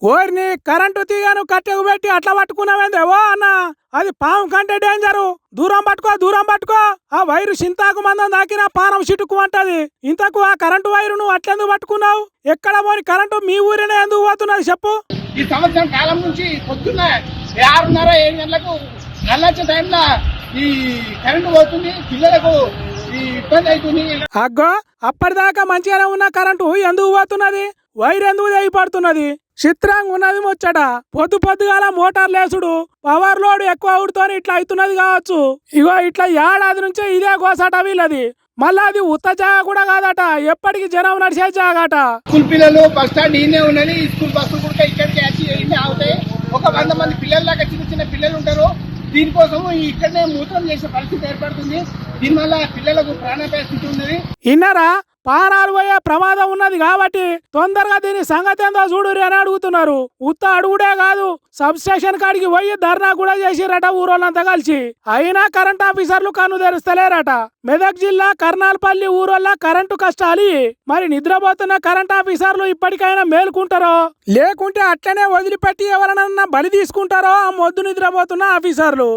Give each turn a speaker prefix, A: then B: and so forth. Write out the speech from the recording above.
A: ఓర్ని కరెంటు తీగను కట్టెకు పెట్టి అట్లా పట్టుకున్నావేందే ఓ అన్న, అది పాము కంటే డేంజరు. దూరం పట్టుకో దూరం పట్టుకో, ఆ వైరు చింతాకు మందం దాకినా పానం చిటుకు అంటది. ఇంతకు ఆ కరెంటు వైరు నువ్వు అట్లెందుకు పట్టుకున్నావు? ఎక్కడ పోని కరెంటు మీ ఊరినే ఎందుకు పోతున్నది చెప్పు?
B: ఈ సంవత్సరం కాలం నుంచి పొద్దున్న 6:30 7 గంటలకు నల్లొచ్చే టైంలో ఈ కరెంటు పోతుంది, పిల్లలకు ఈ ఇబ్బంది అవుతుంది.
A: అగ్గో, అప్పటిదాకా మంచిగానే ఉన్న కరెంటు ఎందుకు పోతున్నది? వైర్ ఎందుకు తెగిపడుతున్నది? చిత్రంగా ఉన్నది ముచ్చట. పొద్దు పొద్దుగాల మోటార్ లేసుడు, పవర్ లోడ్ ఎక్కువ అవుడుతోని ఇట్లా అవుతున్నది కావచ్చు. ఇగో ఇట్లా ఏడాది నుంచే ఇదే గోసాట వీళ్ళది. మళ్ళా అది ఉత్త జాగా కూడా కాదట, ఎప్పటికి జనం నడిచే జాగాట.
B: స్కూల్ పిల్లలు బస్ స్టాండ్ ఈయనే ఉన్నది, స్కూల్ బస్సులు కూడా ఇక్కడికి వచ్చి ఈయనే అవుతాయి. ఒక 100 మంది పిల్లల దాకా చిన్న చిన్న పిల్లలు ఉంటారు. దీనికోసం ఇక్కడనే మూత్రం చేసే పరిస్థితి ఏర్పడుతుంది. దీనివల్ల పిల్లలకు ప్రాణాపాయ స్థితి ఉన్నది.
A: ఇన్నరా, పానాలు పోయే ప్రమాదం ఉన్నది కాబట్టి తొందరగా దీని సంగతి ఏందో చూడురి అని అడుగుతున్నారు. ఉత్త అడుగుడే కాదు, సబ్ స్టేషన్ కాడికి పోయి ధర్నా కూడా చేసిరట ఊరోళ్ళంతా కలిసి. అయినా కరెంట్ ఆఫీసర్లు కన్ను తెరుస్తలేరట. మెదక్ జిల్లా కర్నాల్పల్లి ఊరోళ్ళ కరెంటు కష్టాలు. మరి నిద్రపోతున్న కరెంట్ ఆఫీసర్లు ఇప్పటికైనా మేలుకుంటారో, లేకుంటే అట్లనే వదిలిపెట్టి ఎవరన్నా బలి తీసుకుంటారో ఆ మొద్దు నిద్రపోతున్న ఆఫీసర్లు.